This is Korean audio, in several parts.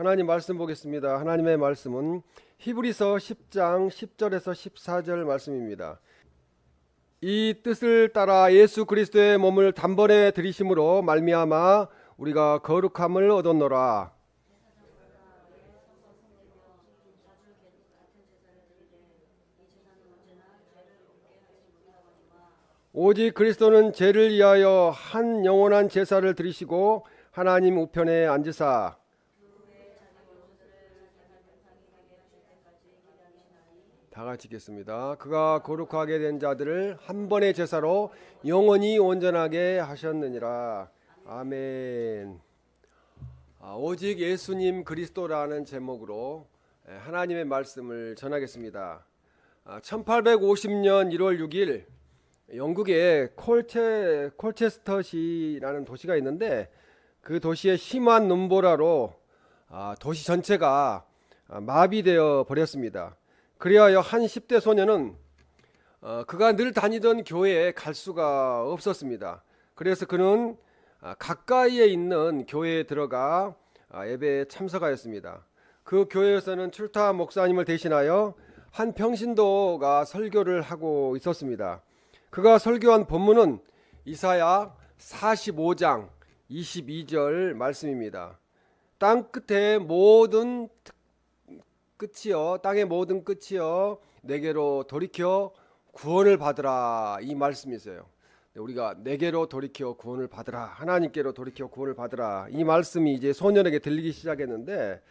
하나님 말씀 보겠습니다. 하나님의 말씀은 히브리서 10장 10절에서 14절 말씀입니다. 이 뜻을 따라 예수 그리스도의 몸을 단번에 들이심으로 말미암아 우리가 거룩함을 얻었노라. 오직 그리스도는 죄를 위하여 한 영원한 제사를 드리시고 하나님 우편에 앉으사 다 같이 읽겠습니다. 그가 거룩하게 된 자들을 한 번의 제사로 영원히 온전하게 하셨느니라. 아멘. 오직 예수님 그리스도라는 제목으로 하나님의 말씀을 전하겠습니다. 1850년 1월 6일 영국의 콜체스터시라는 도시가 있는데 그 도시의 심한 눈보라로 도시 전체가 마비되어 버렸습니다. 그리하여 한 10대 소년은 그가 늘 다니던 교회에 갈 수가 없었습니다. 그래서 그는 가까이에 있는 교회에 들어가 예배에 참석하였습니다. 그 교회에서는 출타 목사님을 대신하여 한 평신도가 설교를 하고 있었습니다. 그가 설교한 본문은 이사야 45장 22절 말씀입니다. 땅의 모든 끝이여 내게로 돌이켜 구원을 받으라, 이 말씀이 있어요. 우리가 내게로 돌이켜 구원을 받으라, 하나님께로 돌이켜 구원을 받으라, 이 말씀이 이제 소년에게 들리기 시작했는데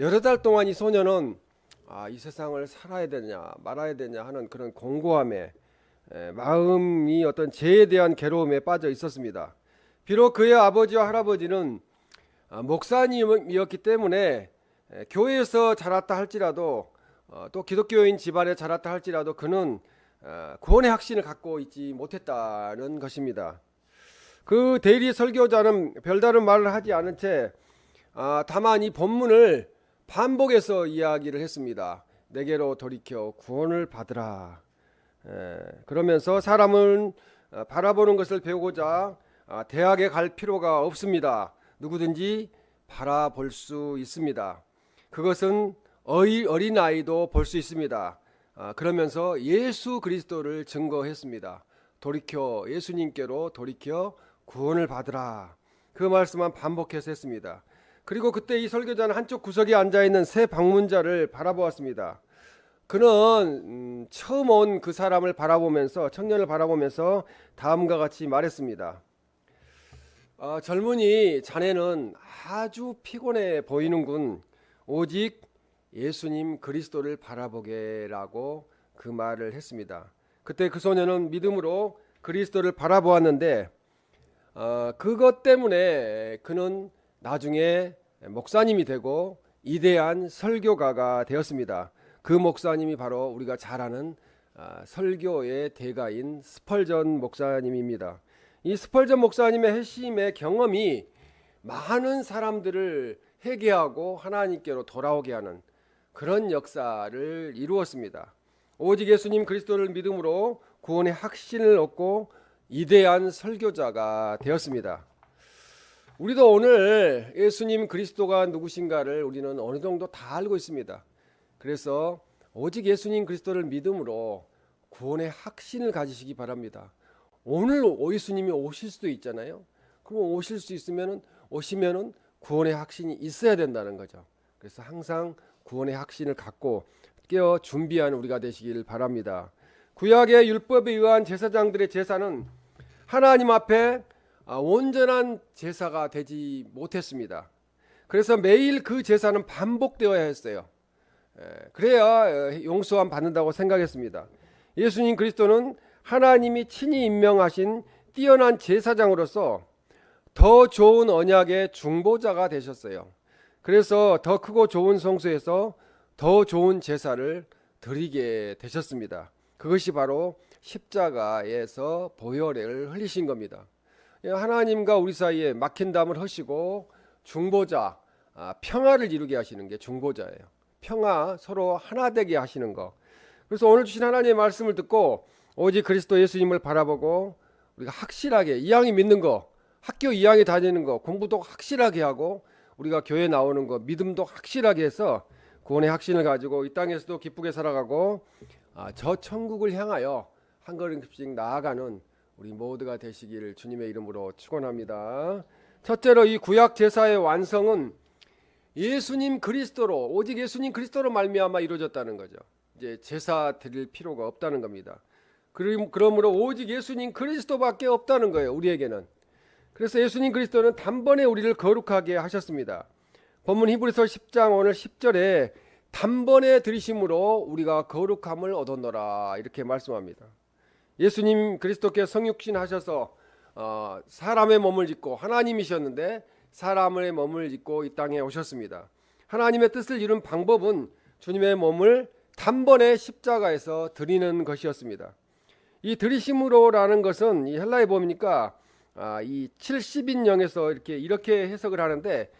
여러 달 동안 이 소년은 이 세상을 살아야 되냐 말아야 되냐 하는 그런 공고함에 마음이 어떤 죄에 대한 괴로움에 빠져 있었습니다. 비록 그의 아버지와 할아버지는 목사님이었기 때문에 교회에서 자랐다 할지라도 또 기독교인 집안에 자랐다 할지라도 그는 구원의 확신을 갖고 있지 못했다는 것입니다. 그 대리 설교자는 별다른 말을 하지 않은 채 다만 이 본문을 반복해서 이야기를 했습니다. 내게로 돌이켜 구원을 받으라. 그러면서 사람은 바라보는 것을 배우고자 대학에 갈 필요가 없습니다. 누구든지 바라볼 수 있습니다. 그것은 어린아이도 볼 수 있습니다. 그러면서 예수 그리스도를 증거했습니다. 예수님께로 돌이켜 구원을 받으라. 그 말씀만 반복해서 했습니다. 그리고 그때 이 설교자는 한쪽 구석에 앉아있는 새 방문자를 바라보았습니다. 그는 처음 온 그 사람을 청년을 바라보면서 다음과 같이 말했습니다. 젊은이, 자네는 아주 피곤해 보이는군. 오직 예수님 그리스도를 바라보게라고 그 말을 했습니다. 그때 그 소년은 믿음으로 그리스도를 바라보았는데 그것 때문에 그는 나중에 목사님이 되고 위대한 설교가가 되었습니다. 그 목사님이 바로 우리가 잘 아는 설교의 대가인 스펄전 목사님입니다. 이 스펄전 목사님의 회심의 경험이 많은 사람들을 회개하고 하나님께로 돌아오게 하는 그런 역사를 이루었습니다. 오직 예수님 그리스도를 믿음으로 구원의 확신을 얻고 위대한 설교자가 되었습니다. 우리도 오늘 예수님 그리스도가 누구신가를 우리는 어느 정도 다 알고 있습니다. 그래서 오직 예수님 그리스도를 믿음으로 구원의 확신을 가지시기 바랍니다. 오늘 예수님이 오실 수도 있잖아요. 그럼 오시면은 구원의 확신이 있어야 된다는 거죠. 그래서 항상 구원의 확신을 갖고 깨어 준비하는 우리가 되시길 바랍니다. 구약의 율법에 의한 제사장들의 제사는 하나님 앞에 온전한 제사가 되지 못했습니다. 그래서 매일 그 제사는 반복되어야 했어요. 그래야 용서함 받는다고 생각했습니다. 예수님 그리스도는 하나님이 친히 임명하신 뛰어난 제사장으로서 더 좋은 언약의 중보자가 되셨어요. 그래서 더 크고 좋은 성소에서 더 좋은 제사를 드리게 되셨습니다. 그것이 바로 십자가에서 보혈을 흘리신 겁니다. 하나님과 우리 사이에 막힌 담을 허시고 중보자, 평화를 이루게 하시는 게 중보자예요. 평화, 서로 하나 되게 하시는 거. 그래서 오늘 주신 하나님의 말씀을 듣고 오직 그리스도 예수님을 바라보고 우리가 확실하게 이왕이 믿는 거, 학교 2학년 다니는 거, 공부도 확실하게 하고 우리가 교회 나오는 거 믿음도 확실하게 해서 구원의 확신을 가지고 이 땅에서도 기쁘게 살아가고 저 천국을 향하여 한 걸음씩 나아가는 우리 모두가 되시기를 주님의 이름으로 축원합니다. 첫째로 이 구약 제사의 완성은 예수님 그리스도로, 오직 예수님 그리스도로 말미암아 이루어졌다는 거죠. 이제 제사 드릴 필요가 없다는 겁니다. 그러므로 오직 예수님 그리스도밖에 없다는 거예요, 우리에게는. 그래서 예수님 그리스도는 단번에 우리를 거룩하게 하셨습니다. 본문 히브리서 10장 오늘 10절에 단번에 들이심으로 우리가 거룩함을 얻었노라 이렇게 말씀합니다. 예수님 그리스도께 성육신 하셔서 사람의 몸을 입고, 하나님이셨는데 사람의 몸을 입고 이 땅에 오셨습니다. 하나님의 뜻을 이룬 방법은 주님의 몸을 단번에 십자가에서 드리는 것이었습니다. 이 들이심으로라는 것은 이 헬라에 보니까 이 70인령에서 이렇게 해석을 하는데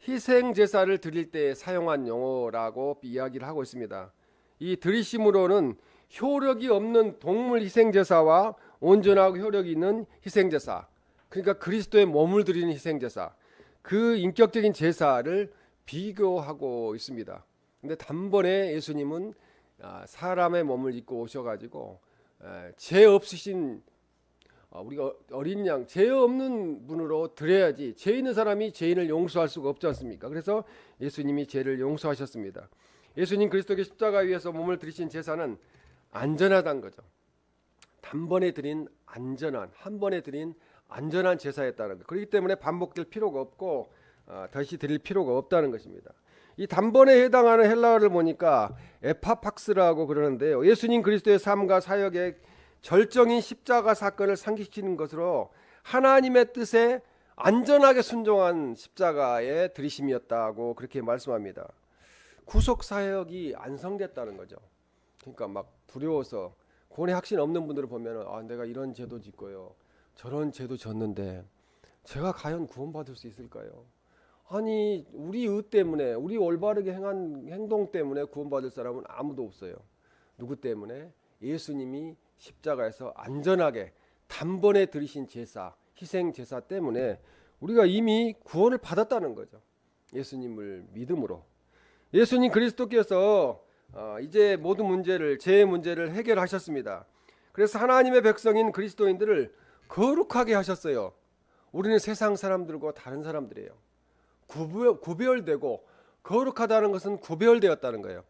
희생 제사를 드릴 때 사용한 용어라고 이야기를 하고 있습니다. 이 들이심으로는 효력이 없는 동물 희생 제사와 온전하고 효력이 있는 희생 제사, 그러니까 그리스도의 몸을 드리는 희생 제사, 그 인격적인 제사를 비교하고 있습니다. 근데 단번에 예수님은 사람의 몸을 입고 오셔가지고 죄 없으신 우리가 어린 양, 죄 없는 분으로 드려야지 죄 있는 사람이 죄인을 용서할 수가 없지 않습니까? 그래서 예수님이 죄를 용서하셨습니다. 예수님 그리스도께 십자가 위에서 몸을 드리신 제사는 안전하다는 거죠. 단번에 드린 안전한, 한 번에 드린 안전한 제사였다는 것. 그렇기 때문에 반복될 필요가 없고 다시 드릴 필요가 없다는 것입니다. 이 단번에 해당하는 헬라어를 보니까 에파팍스라고 그러는데요. 예수님 그리스도의 삶과 사역의 절정인 십자가 사건을 상기시키는 것으로 하나님의 뜻에 안전하게 순종한 십자가의 들이심이었다고 그렇게 말씀합니다. 구속 사역이 완성됐다는 거죠. 그러니까 막 두려워서 구원의 확신 없는 분들을 보면 내가 이런 죄도 짓고요, 저런 죄도 졌는데 제가 과연 구원받을 수 있을까요? 아니 우리 의 때문에, 우리 올바르게 행한 행동 때문에 구원받을 사람은 아무도 없어요. 누구 때문에? 예수님이 십자가에서 안전하게 단번에 드리신 제사, 희생 제사 때문에 우리가 이미 구원을 받았다는 거죠. 예수님을 믿음으로. 예수님 그리스도께서 이제 모든 문제를, 죄의 문제를 해결하셨습니다. 그래서 하나님의 백성인 그리스도인들을 거룩하게 하셨어요. 우리는 세상 사람들과 다른 사람들이에요. 구별되고, 거룩하다는 것은 구별되었다는 거예요.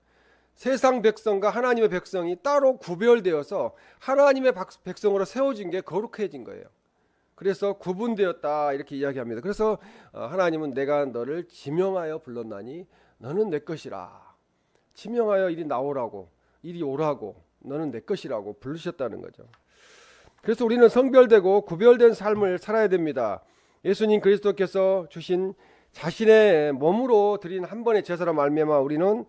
세상 백성과 하나님의 백성이 따로 구별되어서 하나님의 백성으로 세워진 게 거룩해진 거예요. 그래서 구분되었다 이렇게 이야기합니다. 그래서 하나님은 내가 너를 지명하여 불렀나니 너는 내 것이라. 지명하여 이리 나오라고, 이리 오라고, 너는 내 것이라고 부르셨다는 거죠. 그래서 우리는 성별되고 구별된 삶을 살아야 됩니다. 예수님 그리스도께서 주신 자신의 몸으로 드린 한 번의 제사로 말미암아 우리는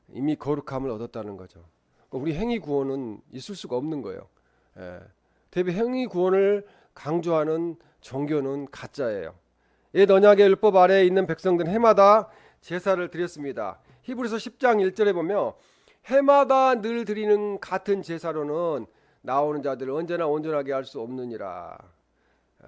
이미 거룩함을 얻었다는 거죠. 우리 행위 구원은 있을 수가 없는 거예요. 대비 행위 구원을 강조하는 종교는 가짜예요. 옛 언약의 율법 아래에 있는 백성들은 해마다 제사를 드렸습니다. 히브리서 10장 1절에 보면 해마다 늘 드리는 같은 제사로는 나오는 자들을 언제나 온전하게 할 수 없느니라.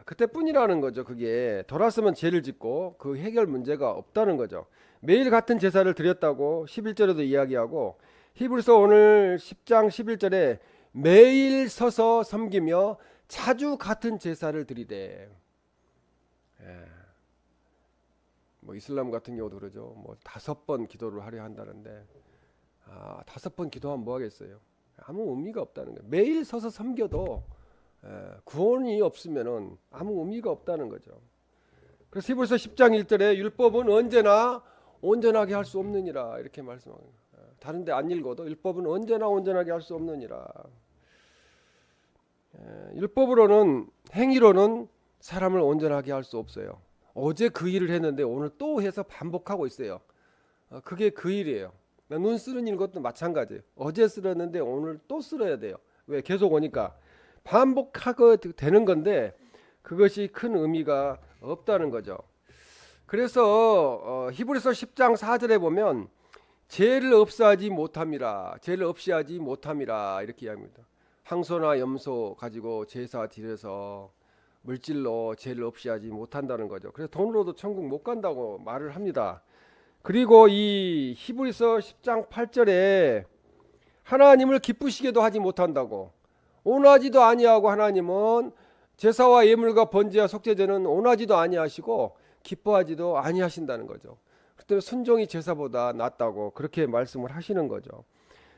그때뿐이라는 거죠. 그게 돌아서면 죄를 짓고 그 해결 문제가 없다는 거죠. 매일 같은 제사를 드렸다고 11절에도 이야기하고, 히브리서 오늘 10장 11절에 매일 서서 섬기며 자주 같은 제사를 드리되, 뭐 이슬람 같은 경우도 그러죠. 뭐 5번 기도를 하려 한다는데 5번 기도하면 뭐 하겠어요? 아무 의미가 없다는 거예요. 매일 서서 섬겨도 구원이 없으면은 아무 의미가 없다는 거죠. 그래서 히브리서 10장 1절에 율법은 언제나 온전하게 할 수 없느니라 이렇게 말씀합니다. 다른 데 안 읽어도 율법은 언제나 온전하게 할 수 없느니라. 율법으로는, 행위로는 사람을 온전하게 할 수 없어요. 어제 그 일을 했는데 오늘 또 해서 반복하고 있어요. 그게 그 일이에요. 눈 쓰는 일 것도 마찬가지예요. 어제 쓸었는데 오늘 또 쓸어야 돼요. 왜? 계속 오니까 반복하게 되는 건데 그것이 큰 의미가 없다는 거죠. 그래서 히브리서 10장 4절에 보면 죄를 없이하지 못함이라, 죄를 없이하지 못함이라 이렇게 이야기합니다. 황소나 염소 가지고 제사 드려서 물질로 죄를 없이 하지 못한다는 거죠. 그래서 돈으로도 천국 못 간다고 말을 합니다. 그리고 이 히브리서 10장 8절에 하나님을 기쁘시게도 하지 못한다고, 온하지도 아니하고, 하나님은 제사와 예물과 번제와 속죄제는 온하지도 아니하시고 기뻐하지도 아니하신다는 거죠. 그때 순종이 제사보다 낫다고 그렇게 말씀을 하시는 거죠.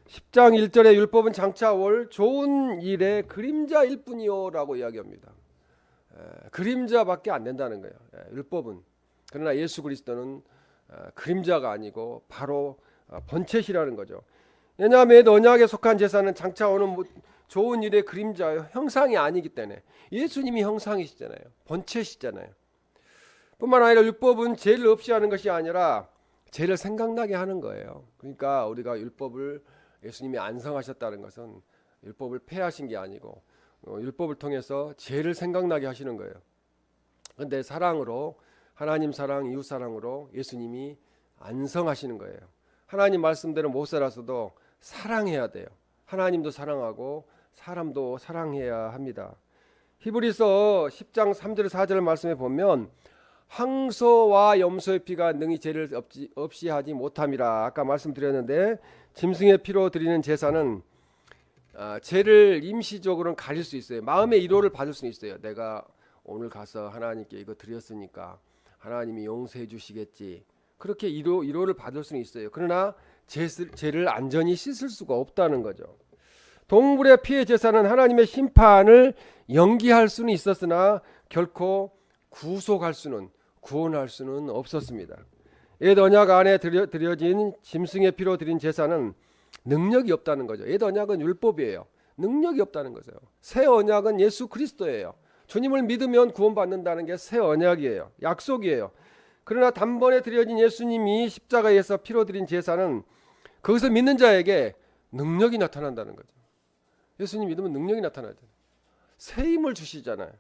10장 1절에 율법은 장차 올 좋은 일의 그림자일 뿐이요 라고 이야기합니다. 그림자밖에 안 된다는 거예요, 율법은. 그러나 예수 그리스도는 그림자가 아니고 바로 본체시라는 거죠. 왜냐하면 언약에 속한 제사는 장차 오는 좋은 일의 그림자요, 형상이 아니기 때문에. 예수님이 형상이시잖아요, 본체시잖아요. 뿐만 아니라 율법은 죄를 없이 하는 것이 아니라 죄를 생각나게 하는 거예요. 그러니까 우리가 율법을, 예수님이 안성하셨다는 것은 율법을 폐하신 게 아니고 율법을 통해서 죄를 생각나게 하시는 거예요. 그런데 사랑으로, 하나님 사랑, 이웃 사랑으로 예수님이 안성하시는 거예요. 하나님 말씀대로 못 살아서도 사랑해야 돼요. 하나님도 사랑하고 사람도 사랑해야 합니다. 히브리서 10장 3절 4절 말씀에 보면 항소와 염소의 피가 능히 죄를 없이 하지 못함이라. 아까 말씀드렸는데 짐승의 피로 드리는 제사는 죄를 임시적으로는 가릴 수 있어요. 마음의 위로를 받을 수 있어요. 내가 오늘 가서 하나님께 이거 드렸으니까 하나님이 용서해 주시겠지, 그렇게 위로를 받을 수는 있어요. 그러나 죄를 완전히 씻을 수가 없다는 거죠. 동물의 피의 제사는 하나님의 심판을 연기할 수는 있었으나 결코 구원할 수는 없었습니다. 옛 언약 안에 드려진 짐승의 피로 드린 제사는 능력이 없다는 거죠. 옛 언약은 율법이에요. 능력이 없다는 거죠. 새 언약은 예수 그리스도예요. 주님을 믿으면 구원받는다는 게 새 언약이에요. 약속이에요. 그러나 단번에 드려진 예수님이 십자가에서 피로 드린 제사는 거기서 믿는 자에게 능력이 나타난다는 거죠. 예수님 믿으면 능력이 나타나죠. 새 힘을 주시잖아요.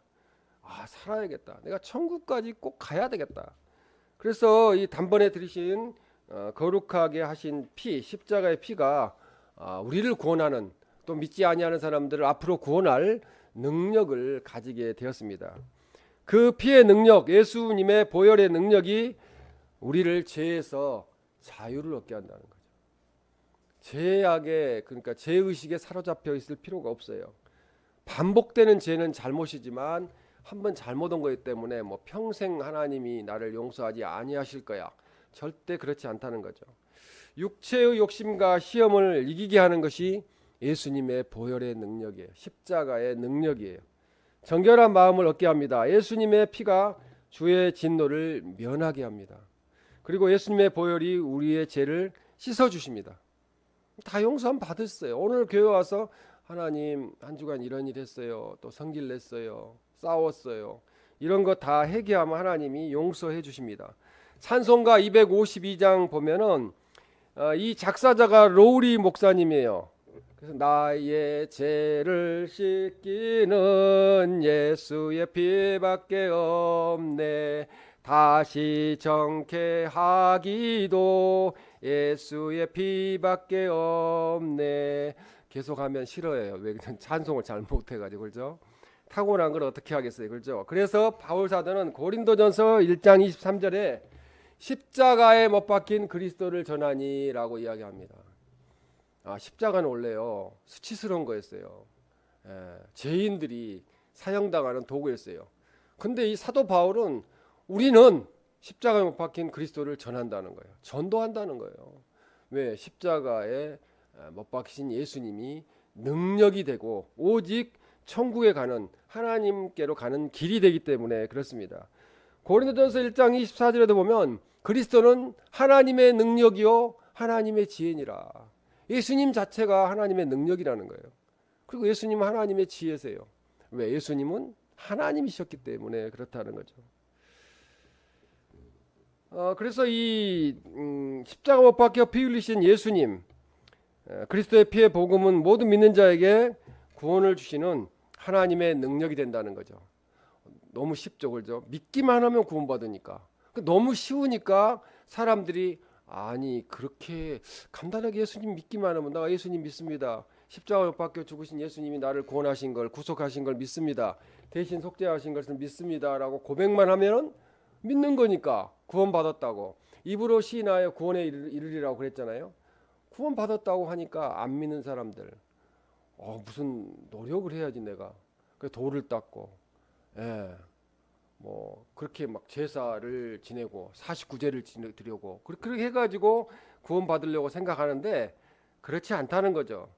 살아야겠다, 내가 천국까지 꼭 가야 되겠다. 그래서 이 단번에 들이신 거룩하게 하신 피, 십자가의 피가 우리를 구원하는, 또 믿지 아니하는 사람들을 앞으로 구원할 능력을 가지게 되었습니다. 그 피의 능력, 예수님의 보혈의 능력이 우리를 죄에서 자유를 얻게 한다는 거죠. 죄악에, 그러니까 죄의식에 사로잡혀 있을 필요가 없어요. 반복되는 죄는 잘못이지만 한번 잘못한 거기 때문에 평생 하나님이 나를 용서하지 아니하실 거야, 절대 그렇지 않다는 거죠. 육체의 욕심과 시험을 이기게 하는 것이 예수님의 보혈의 능력이에요. 십자가의 능력이에요. 정결한 마음을 얻게 합니다. 예수님의 피가 주의 진노를 면하게 합니다. 그리고 예수님의 보혈이 우리의 죄를 씻어주십니다. 다 용서함 받았어요. 오늘 교회 와서 하나님 한 주간 이런 일 했어요, 또 성질 냈어요, 싸웠어요, 이런 거 다 회개하면 하나님이 용서해 주십니다. 찬송가 252장 보면은 이 작사자가 로우리 목사님이에요. 그래서 나의 죄를 씻기는 예수의 피밖에 없네, 다시 정케하기도 예수의 피밖에 없네. 계속하면 싫어해요. 왜? 찬송을 잘 못해가지고. 그렇죠? 타고난 걸 어떻게 하겠어요. 그렇죠? 그래서 바울 사도는 고린도전서 1장 23절에 십자가에 못 박힌 그리스도를 전하니 라고 이야기합니다. 십자가는 원래요, 수치스러운 거였어요. 죄인들이 사형당하는 도구였어요. 근데 이 사도 바울은 우리는 십자가에 못 박힌 그리스도를 전한다는 거예요. 전도한다는 거예요. 왜? 십자가에 못 박히신 예수님이 능력이 되고 오직 천국에 가는, 하나님께로 가는 길이 되기 때문에 그렇습니다. 고린도전서 1장 24절에도 보면 그리스도는 하나님의 능력이요 하나님의 지혜니라. 예수님 자체가 하나님의 능력이라는 거예요. 그리고 예수님은 하나님의 지혜세요. 왜? 예수님은 하나님이셨기 때문에 그렇다는 거죠. 그래서 이 십자가 못 박혀 피 흘리신 예수님, 그리스도의 피의 복음은 모든 믿는 자에게 구원을 주시는 하나님의 능력이 된다는 거죠. 너무 쉽죠, 그렇죠? 믿기만 하면 구원받으니까. 너무 쉬우니까 사람들이 아니 그렇게 간단하게 예수님 믿기만 하면, 나 예수님 믿습니다, 십자가 못 박혀 죽으신 예수님이 나를 구원하신 걸, 구속하신 걸 믿습니다. 대신 속죄하신 것을 믿습니다라고 고백만 하면 믿는 거니까 구원받았다고. 입으로 시인하여 구원에 이르리라고 그랬잖아요. 구원받았다고 하니까 안 믿는 사람들, 무슨 노력을 해야지 내가. 그 돌을 닦고, 뭐 그렇게 막 제사를 지내고 49제를 드리고 그렇게 해가지고 구원받으려고 생각하는데 그렇지 않다는 거죠.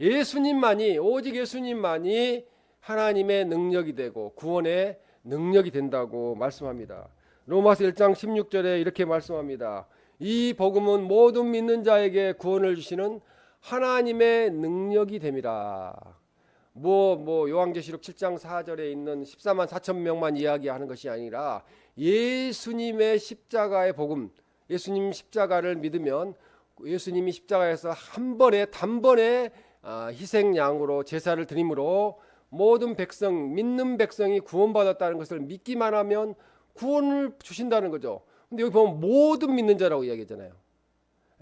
예수님만이, 오직 예수님만이 하나님의 능력이 되고 구원의 능력이 된다고 말씀합니다. 로마서 1장 16절에 이렇게 말씀합니다. 이 복음은 모든 믿는 자에게 구원을 주시는 하나님의 능력이 됨이라. 요한계시록 7장 4절에 있는 14만 4천 명만 이야기하는 것이 아니라 예수님의 십자가의 복음, 예수님 십자가를 믿으면 예수님이 십자가에서 단번에 희생양으로 제사를 드림으로 모든 백성, 믿는 백성이 구원받았다는 것을 믿기만 하면 구원을 주신다는 거죠. 근데 여기 보면 모든 믿는 자라고 이야기했잖아요.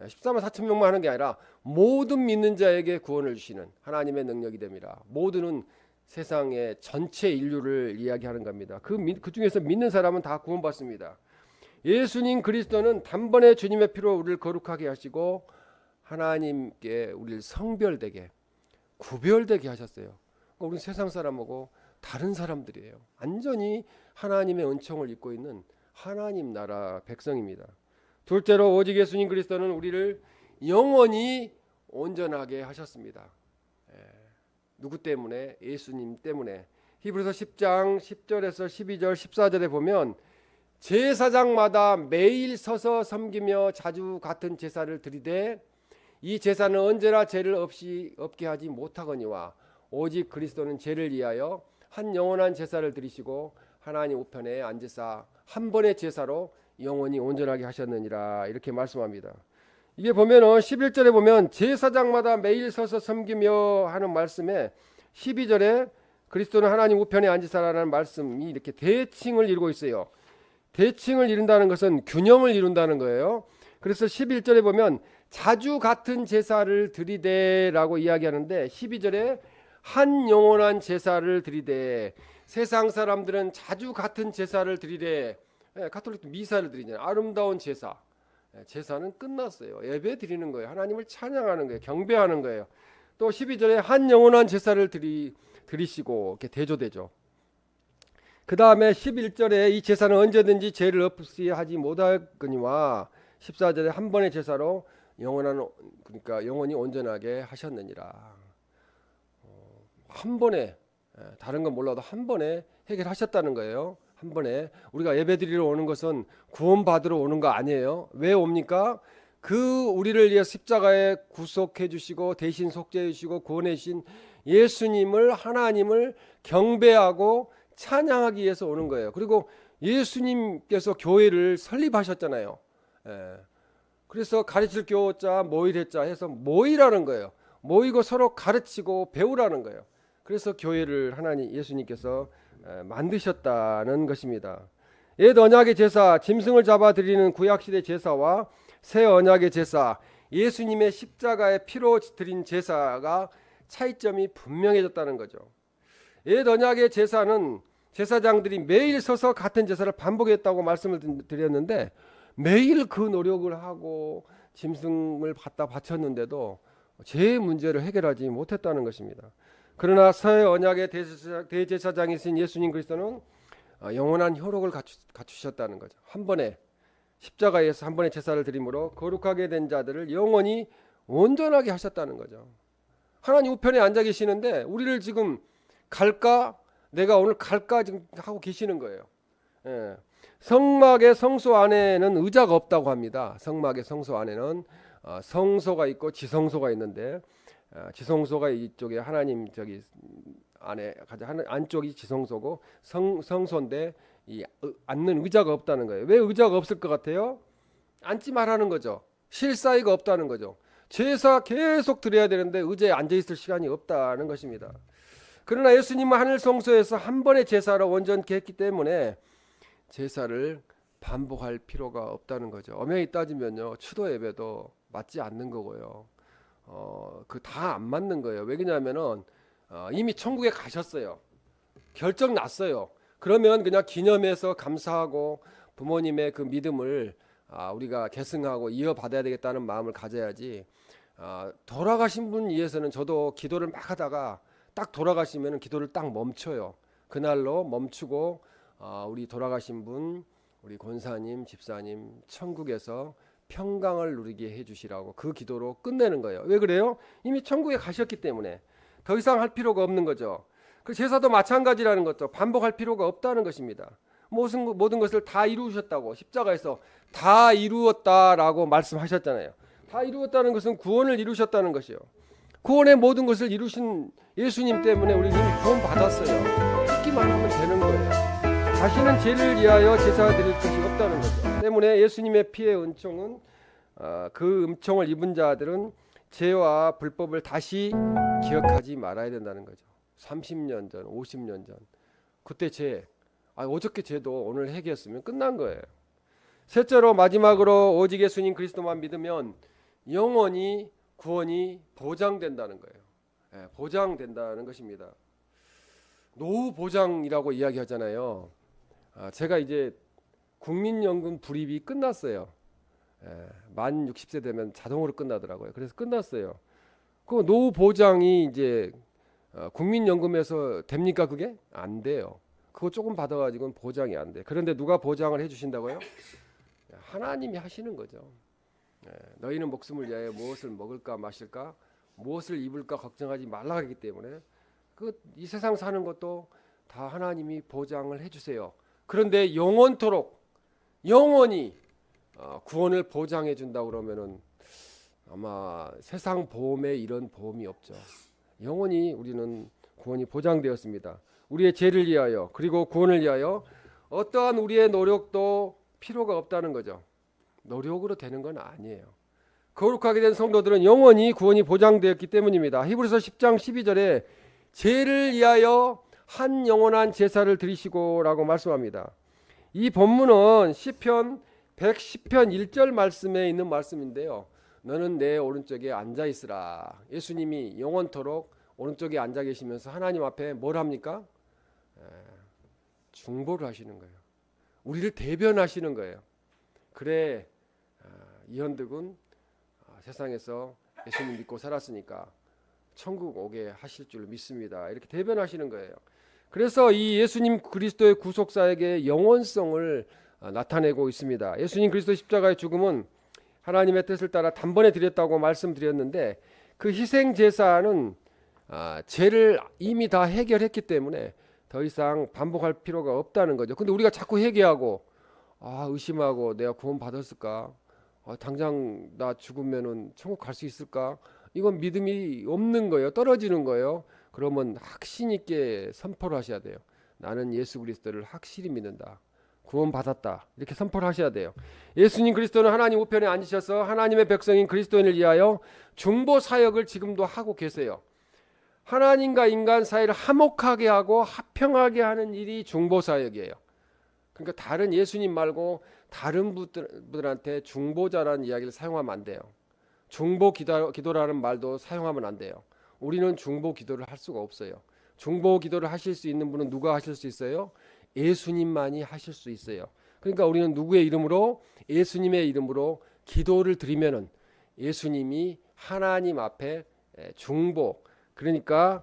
14만 4천 명만 하는 게 아니라 모든 믿는 자에게 구원을 주시는 하나님의 능력이 됩니다. 모두는 세상의 전체 인류를 이야기하는 겁니다. 그 중에서 믿는 사람은 다 구원받습니다. 예수님 그리스도는 단번에 주님의 피로 우리를 거룩하게 하시고 하나님께 우리를 성별되게, 구별되게 하셨어요. 그러니까 우리는 세상 사람하고 다른 사람들이에요. 완전히 하나님의 은총을 입고 있는 하나님 나라 백성입니다. 둘째로 오직 예수님 그리스도는 우리를 영원히 온전하게 하셨습니다. 누구 때문에? 예수님 때문에. 히브리서 10장 10절에서 12절 14절에 보면 제사장마다 매일 서서 섬기며 자주 같은 제사를 드리되 이 제사는 언제나 죄를 없게 하지 못하거니와 오직 그리스도는 죄를 위하여 한 영원한 제사를 드리시고 하나님 우편에 앉으사 한 번의 제사로 영원히 온전하게 하셨느니라 이렇게 말씀합니다. 이게 보면은 11절에 보면 제사장마다 매일 서서 섬기며 하는 말씀에 12절에 그리스도는 하나님 우편에 앉으사라는 말씀이 이렇게 대칭을 이루고 있어요. 대칭을 이룬다는 것은 균형을 이룬다는 거예요. 그래서 11절에 보면 자주 같은 제사를 드리되라고 이야기하는데 12절에 한 영원한 제사를 드리되 세상 사람들은 자주 같은 제사를 드리되 가톨릭도 미사를 드리잖아요. 아름다운 제사. 제사는 끝났어요. 예배 드리는 거예요. 하나님을 찬양하는 거예요. 경배하는 거예요. 또 12절에 한 영원한 제사를 드리시고 이렇게 대조되죠. 그 다음에 11절에 이 제사는 언제든지 죄를 없이 하지 못하거니와 14절에 한 번의 제사로 그러니까 영원히 온전하게 하셨느니라. 한 번에, 다른 건 몰라도 한 번에 해결하셨다는 거예요. 한 번에. 우리가 예배드리러 오는 것은 구원받으러 오는 거 아니에요. 왜 옵니까? 우리를 위해 십자가에 구속해 주시고 대신 속죄해 주시고 구원해 주신 예수님을, 하나님을 경배하고 찬양하기 위해서 오는 거예요. 그리고 예수님께서 교회를 설립하셨잖아요. 그래서 가르칠 교자 모일했자 해서 모이라는 거예요. 모이고 서로 가르치고 배우라는 거예요. 그래서 교회를 예수님께서 만드셨다는 것입니다. 옛 언약의 제사, 짐승을 잡아 드리는 구약시대 제사와 새 언약의 제사, 예수님의 십자가의 피로 드린 제사가 차이점이 분명해졌다는 거죠. 옛 언약의 제사는 제사장들이 매일 서서 같은 제사를 반복했다고 말씀을 드렸는데 매일 그 노력을 하고 짐승을 갖다 바쳤는데도 제 문제를 해결하지 못했다는 것입니다. 그러나 새 언약의 대제사장이신 예수님 그리스도는 영원한 효력을 갖추셨다는 거죠. 한 번에 십자가에서 한 번의 제사를 드림으로 거룩하게 된 자들을 영원히 온전하게 하셨다는 거죠. 하나님 우편에 앉아 계시는데 우리를 지금 내가 오늘 갈까 지금 하고 계시는 거예요. 성막의 성소 안에는 의자가 없다고 합니다. 성막의 성소 안에는 성소가 있고 지성소가 있는데 지성소가 이쪽에 하나님 안에 안쪽이 지성소고 성소인데 앉는 의자가 없다는 거예요. 왜 의자가 없을 것 같아요? 앉지 말라는 거죠. 쉴 사이가 없다는 거죠. 제사 계속 드려야 되는데 의자에 앉아 있을 시간이 없다는 것입니다. 그러나 예수님은 하늘 성소에서 한 번의 제사로 온전케 했기 때문에 제사를 반복할 필요가 없다는 거죠. 엄연히 따지면요, 추도 예배도 맞지 않는 거고요. 그 다 안 맞는 거예요. 왜 그러냐면은 이미 천국에 가셨어요. 결정 났어요. 그러면 그냥 기념해서 감사하고 부모님의 그 믿음을 우리가 계승하고 이어받아야 되겠다는 마음을 가져야지. 돌아가신 분 위해서는 저도 기도를 막 하다가 딱 돌아가시면 기도를 딱 멈춰요. 그날로 멈추고 우리 돌아가신 분, 우리 권사님, 집사님 천국에서 평강을 누리게 해주시라고 그 기도로 끝내는 거예요. 왜 그래요? 이미 천국에 가셨기 때문에 더 이상 할 필요가 없는 거죠. 그 제사도 마찬가지라는 것도 반복할 필요가 없다는 것입니다. 모든 것을 다 이루셨다고 십자가에서 다 이루었다라고 말씀하셨잖아요. 다 이루었다는 것은 구원을 이루셨다는 것이요. 구원의 모든 것을 이루신 예수님 때문에 우리는 구원 받았어요. 믿기만 하면 되는 거예요. 다시는 죄를 위하여 제사 드릴 것이 없다는 거죠. 때문에 예수님의 피의 은총은 그 은총을 입은 자들은 죄와 불법을 다시 기억하지 말아야 된다는 거죠. 30년 전, 50년 전 그때 죄, 어저께 죄도 오늘 해결했으면 끝난 거예요. 셋째로 마지막으로 오직 예수님 그리스도만 믿으면 영원히 구원이 보장된다는 거예요. 보장된다는 것입니다. 노후 보장이라고 이야기하잖아요. 제가 이제 국민연금 불입이 끝났어요. 만 60세 되면 자동으로 끝나더라고요. 그래서 끝났어요. 그 노후 보장이 이제 국민연금에서 됩니까? 그게 안 돼요. 그거 조금 받아가지고는 보장이 안 돼. 그런데 누가 보장을 해주신다고요? 하나님이 하시는 거죠. 너희는 목숨을 위하여 무엇을 먹을까 마실까 무엇을 입을까 걱정하지 말라 하기 때문에 이 세상 사는 것도 다 하나님이 보장을 해주세요. 그런데 영원토록 영원히 구원을 보장해 준다 그러면은 아마 세상 보험에 이런 보험이 없죠. 영원히 우리는 구원이 보장되었습니다. 우리의 죄를 위하여 그리고 구원을 위하여 어떠한 우리의 노력도 필요가 없다는 거죠. 노력으로 되는 건 아니에요. 거룩하게 된 성도들은 영원히 구원이 보장되었기 때문입니다. 히브리서 10장 12절에 죄를 위하여 한 영원한 제사를 드리시고라고 말씀합니다. 이 본문은 시편 110편 1절 말씀에 있는 말씀인데요. 너는 내 오른쪽에 앉아 있으라. 예수님이 영원토록 오른쪽에 앉아 계시면서 하나님 앞에 뭘 합니까? 중보를 하시는 거예요. 우리를 대변하시는 거예요. 그래 이현득은 세상에서 예수님 믿고 살았으니까 천국 오게 하실 줄 믿습니다. 이렇게 대변하시는 거예요. 그래서 이 예수님 그리스도의 구속사에게 영원성을 나타내고 있습니다. 예수님 그리스도 십자가의 죽음은 하나님의 뜻을 따라 단번에 드렸다고 말씀드렸는데 그 희생 제사는 죄를 이미 다 해결했기 때문에 더 이상 반복할 필요가 없다는 거죠. 근데 우리가 자꾸 회개하고 의심하고 내가 구원 받았을까? 당장 나 죽으면은 천국 갈 수 있을까? 이건 믿음이 없는 거예요. 떨어지는 거예요. 그러면 확신 있게 선포를 하셔야 돼요. 나는 예수 그리스도를 확실히 믿는다. 구원 받았다. 이렇게 선포를 하셔야 돼요. 예수님 그리스도는 하나님 우편에 앉으셔서 하나님의 백성인 그리스도인을 위하여 중보 사역을 지금도 하고 계세요. 하나님과 인간 사이를 화목하게 하고 화평하게 하는 일이 중보 사역이에요. 그러니까 다른 예수님 말고 다른 분들한테 중보자라는 이야기를 사용하면 안 돼요. 중보 기도라는 말도 사용하면 안 돼요. 우리는 중보 기도를 할 수가 없어요. 중보 기도를 하실 수 있는 분은 누가 하실 수 있어요? 예수님만이 하실 수 있어요. 그러니까 우리는 누구의 이름으로? 예수님의 이름으로 기도를 드리면은 예수님이 하나님 앞에 중보, 그러니까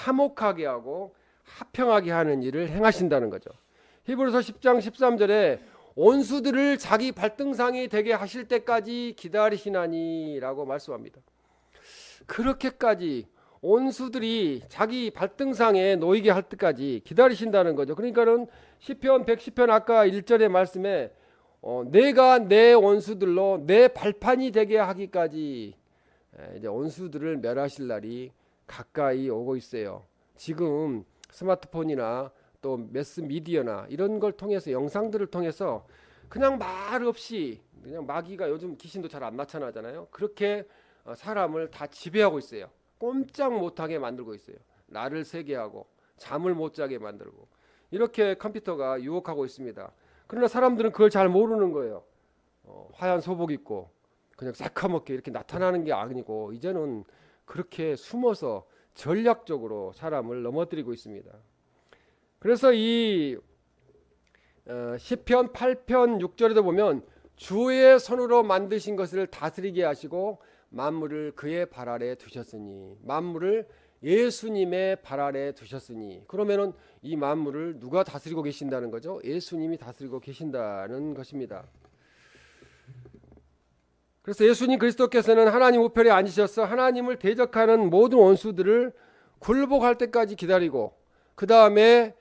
화목하게 하고 화평하게 하는 일을 행하신다는 거죠. 히브리서 10장 13절에 온수들을 자기 발등상이 되게 하실 때까지 기다리시나니라고 말씀합니다. 그렇게까지 온수들이 자기 발등상에 놓이게 할 때까지 기다리신다는 거죠. 그러니까는 시편 110편 아까 1절의 말씀에 내가 내 온수들로 내 발판이 되게 하기까지 이제 온수들을 멸하실 날이 가까이 오고 있어요. 지금 스마트폰이나 또 매스미디어나 이런 걸 통해서 영상들을 통해서 그냥 말 없이 그냥 마귀가 요즘 귀신도 잘 안 나타나잖아요. 그렇게 사람을 다 지배하고 있어요. 꼼짝 못하게 만들고 있어요. 나를 새게 하고 잠을 못 자게 만들고 이렇게 컴퓨터가 유혹하고 있습니다. 그러나 사람들은 그걸 잘 모르는 거예요. 하얀 소복 입고 그냥 새카맣게 이렇게 나타나는 게 아니고 이제는 그렇게 숨어서 전략적으로 사람을 넘어뜨리고 있습니다. 그래서 이 시편 8편 6절에도 보면 주의 손으로 만드신 것을 다스리게 하시고 만물을 그의 발 아래 두셨으니, 만물을 예수님의 발 아래 두셨으니, 그러면은 이 만물을 누가 다스리고 계신다는 거죠? 예수님이 다스리고 계신다는 것입니다. 그래서 예수님 그리스도께서는 하나님 우편에 앉으셔서 하나님을 대적하는 모든 원수들을 굴복할 때까지 기다리고, 그 다음에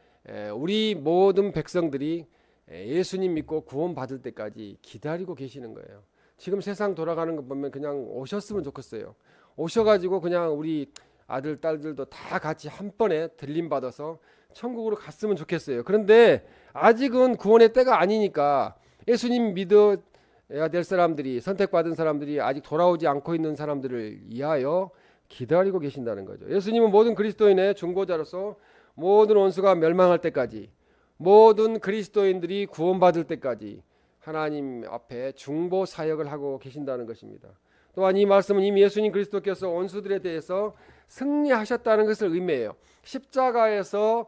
우리 모든 백성들이 예수님 믿고 구원받을 때까지 기다리고 계시는 거예요. 지금 세상 돌아가는 거 보면 그냥 오셨으면 좋겠어요. 오셔가지고 그냥 우리 아들 딸들도 다 같이 한 번에 들림 받아서 천국으로 갔으면 좋겠어요. 그런데 아직은 구원의 때가 아니니까 예수님 믿어야 될 사람들이, 선택받은 사람들이 아직 돌아오지 않고 있는 사람들을 위하여 기다리고 계신다는 거죠. 예수님은 모든 그리스도인의 중보자로서 모든 원수가 멸망할 때까지, 모든 그리스도인들이 구원받을 때까지 하나님 앞에 중보 사역을 하고 계신다는 것입니다. 또한 이 말씀은 이미 예수님 그리스도께서 원수들에 대해서 승리하셨다는 것을 의미해요. 십자가에서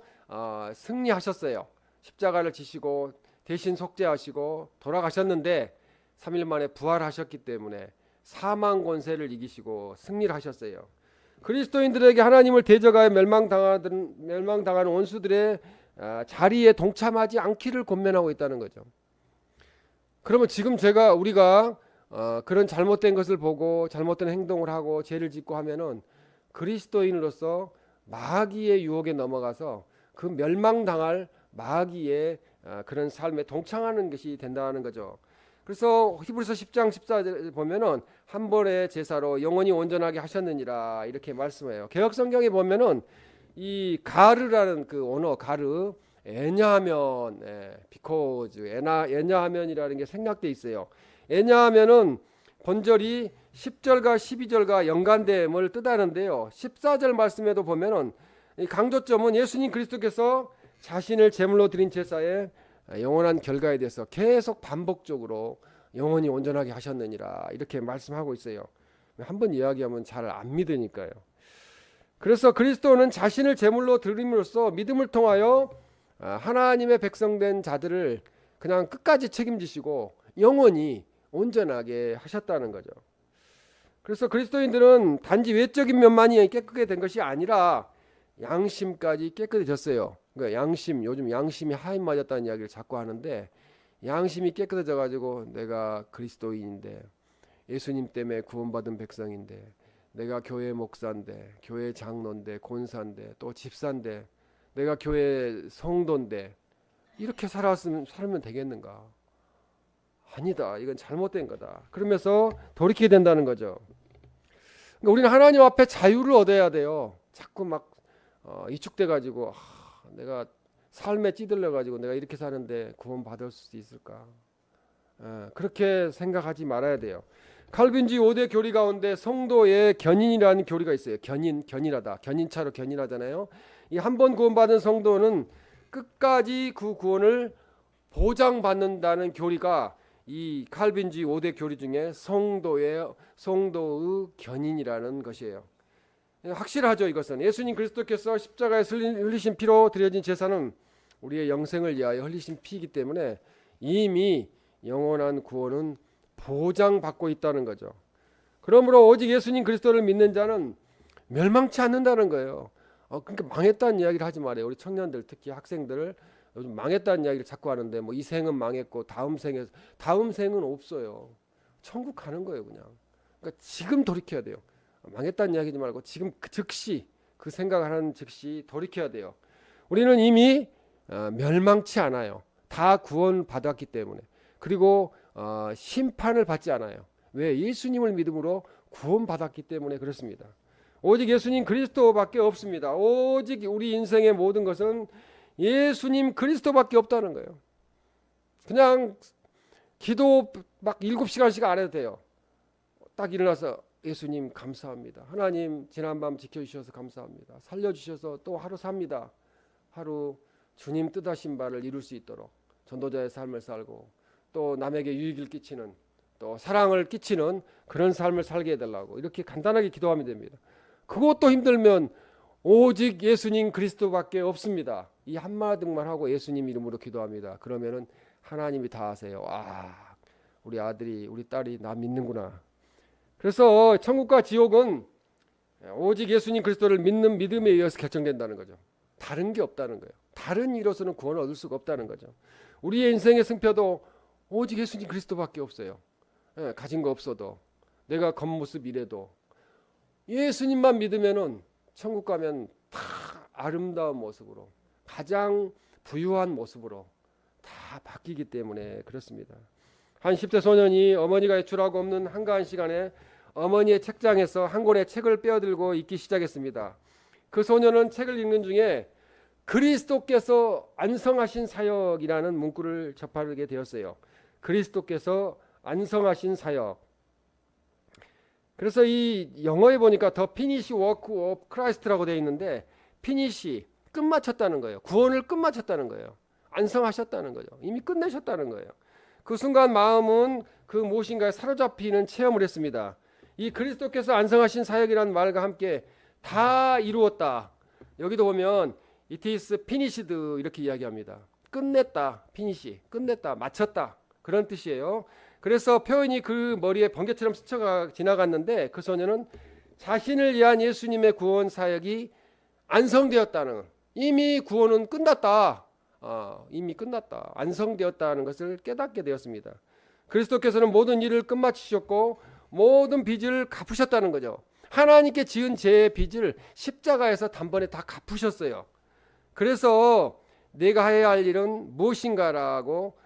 승리하셨어요. 십자가를 지시고 대신 속죄하시고 돌아가셨는데 3일 만에 부활하셨기 때문에 사망 권세를 이기시고 승리를 하셨어요. 그리스도인들에게 하나님을 대적하여 멸망당하는 원수들의 자리에 동참하지 않기를 권면하고 있다는 거죠. 그러면 지금 우리가 그런 잘못된 것을 보고 잘못된 행동을 하고 죄를 짓고 하면은 그리스도인으로서 마귀의 유혹에 넘어가서 그 멸망당할 마귀의 그런 삶에 동참하는 것이 된다는 거죠. 그래서 히브리서 10장 14절에 보면은 한 번의 제사로 영원히 온전하게 하셨느니라 이렇게 말씀해요. 개역 성경에 보면은 이 가르라는 그 언어, 가르, 왜냐하면, because, 왜냐하면이라는 게 생략돼 있어요. 왜냐하면은 본절이 10절과 12절과 연관됨을 뜻하는데요. 14절 말씀에도 보면은 이 강조점은 예수님 그리스도께서 자신을 제물로 드린 제사의 영원한 결과에 대해서 계속 반복적으로 영원히 온전하게 하셨느니라 이렇게 말씀하고 있어요. 한번 이야기하면 잘 안 믿으니까요. 그래서 그리스도는 자신을 제물로 드림으로써 믿음을 통하여 하나님의 백성된 자들을 그냥 끝까지 책임지시고 영원히 온전하게 하셨다는 거죠. 그래서 그리스도인들은 단지 외적인 면만이 깨끗게 된 것이 아니라 양심까지 깨끗해졌어요. 그러니까 요즘 양심이 하인 맞았다는 이야기를 자꾸 하는데, 양심이 깨끗해져 가지고 내가 그리스도인인데, 예수님 때문에 구원받은 백성인데, 내가 교회 목사인데, 교회 장로인데, 권사인데, 또 집사인데, 내가 교회 성도인데 이렇게 살면 되겠는가? 아니다. 이건 잘못된 거다. 그러면서 돌이키게 된다는 거죠. 그러니까 우리는 하나님 앞에 자유를 얻어야 돼요. 자꾸 막 이축돼 가지고 내가 삶에 찌들려 가지고 내가 이렇게 사는데 구원 받을 수 있을까? 그렇게 생각하지 말아야 돼요. 칼빈주의 5대 교리 가운데 성도의 견인이라는 교리가 있어요. 견인하다. 견인차로 견인하잖아요. 이 한 번 구원받은 성도는 끝까지 그 구원을 보장받는다는 교리가 이 칼빈주의 5대 교리 중에 성도의 견인이라는 것이에요. 확실하죠. 이것은 예수님 그리스도께서 십자가에 흘리신 피로 드려진 제사는 우리의 영생을 위하여 흘리신 피이기 때문에 이미 영원한 구원은 보장받고 있다는 거죠. 그러므로 오직 예수님 그리스도를 믿는 자는 멸망치 않는다는 거예요. 그러니까 망했다는 이야기를 하지 말아요. 우리 청년들, 특히 학생들 요즘 망했다는 이야기를 자꾸 하는데, 뭐 이 생은 망했고 다음 생은 없어요. 천국 가는 거예요, 그냥. 그러니까 지금 돌이켜야 돼요. 망했다는 이야기지 말고 지금 즉시 그 생각을 하는 즉시 돌이켜야 돼요. 우리는 이미 멸망치 않아요. 다 구원받았기 때문에. 그리고 심판을 받지 않아요. 왜? 예수님을 믿음으로 구원받았기 때문에 그렇습니다. 오직 예수님 그리스도밖에 없습니다. 오직 우리 인생의 모든 것은 예수님 그리스도밖에 없다는 거예요. 그냥 기도 막 7시간씩 안 해도 돼요. 딱 일어나서 예수님 감사합니다. 하나님 지난밤 지켜주셔서 감사합니다. 살려주셔서 또 하루 삽니다. 하루 주님 뜻하신 바를 이룰 수 있도록 전도자의 삶을 살고 또 남에게 유익을 끼치는 또 사랑을 끼치는 그런 삶을 살게 해달라고 이렇게 간단하게 기도하면 됩니다. 그것도 힘들면 오직 예수님 그리스도밖에 없습니다. 이 한마디만 하고 예수님 이름으로 기도합니다. 그러면은 하나님이 다 하세요. 아, 우리 아들이 우리 딸이 나 믿는구나. 그래서 천국과 지옥은 오직 예수님 그리스도를 믿는 믿음에 의해서 결정된다는 거죠. 다른 게 없다는 거예요. 다른 이로서는 구원을 얻을 수가 없다는 거죠. 우리의 인생의 승표도 오직 예수님 그리스도밖에 없어요. 가진 거 없어도, 내가 겉모습 이래도 예수님만 믿으면은 천국 가면 다 아름다운 모습으로, 가장 부유한 모습으로 다 바뀌기 때문에 그렇습니다. 한 10대 소년이 어머니가 외출하고 없는 한가한 시간에 어머니의 책장에서 한 권의 책을 빼어들고 읽기 시작했습니다. 그 소년은 책을 읽는 중에 그리스도께서 안성하신 사역이라는 문구를 접하게 되었어요. 그리스도께서 안성하신 사역. 그래서 이 영어에 보니까 The Finish Work of Christ라고 되어 있는데, 피니시 끝마쳤다는 거예요. 구원을 끝마쳤다는 거예요. 안성하셨다는 거죠. 이미 끝내셨다는 거예요. 그 순간 마음은 그 무엇인가에 사로잡히는 체험을 했습니다. 이 그리스도께서 안성하신 사역이라는 말과 함께 다 이루었다. 여기도 보면 It is finished 이렇게 이야기합니다. 끝냈다. 피니시 끝냈다. 마쳤다. 그런 뜻이에요. 그래서 표현이 그 머리에 번개처럼 스쳐 지나갔는데, 그 소녀는 자신을 위한 예수님의 구원 사역이 안성되었다는, 이미 구원은 끝났다. 이미 끝났다. 안성되었다는 것을 깨닫게 되었습니다. 그리스도께서는 모든 일을 끝마치셨고 모든 빚을 갚으셨다는 거죠. 하나님께 지은 죄의 빚을 십자가에서 단번에 다 갚으셨어요. 그래서 내가 해야 할 일은 무엇인가라고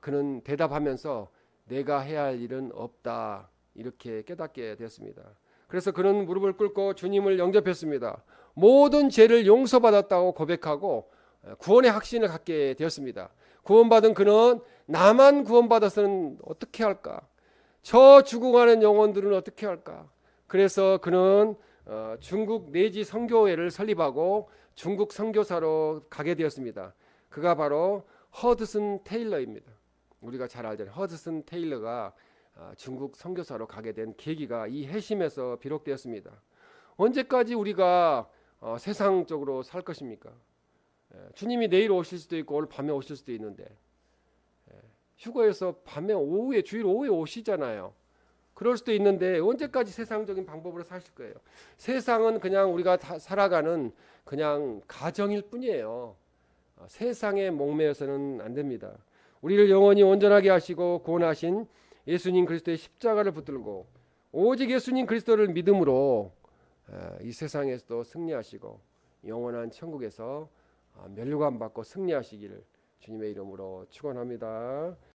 그는 대답하면서 내가 해야 할 일은 없다, 이렇게 깨닫게 되었습니다. 그래서 그는 무릎을 꿇고 주님을 영접했습니다. 모든 죄를 용서받았다고 고백하고 구원의 확신을 갖게 되었습니다. 구원받은 그는 나만 구원받아서는 어떻게 할까? 저 죽어가는 영혼들은 어떻게 할까? 그래서 그는 중국 내지 선교회를 설립하고 중국 선교사로 가게 되었습니다. 그가 바로 허드슨 테일러입니다. 우리가 잘 알잖아요. 허드슨 테일러가 중국 선교사로 가게 된 계기가 이 해심에서 비롯되었습니다. 언제까지 우리가 세상적으로 살 것입니까? 주님이 내일 오실 수도 있고 오늘 밤에 오실 수도 있는데, 휴거에서 밤에 오후에, 주일 오후에 오시잖아요. 그럴 수도 있는데 언제까지 세상적인 방법으로 사실 거예요? 세상은 그냥 우리가 살아가는 그냥 가정일 뿐이에요. 세상에 목매여서는 안 됩니다. 우리를 영원히 온전하게 하시고 구원하신 예수님 그리스도의 십자가를 붙들고 오직 예수님 그리스도를 믿음으로 이 세상에서도 승리하시고 영원한 천국에서 면류관 받고 승리하시기를 주님의 이름으로 축원합니다.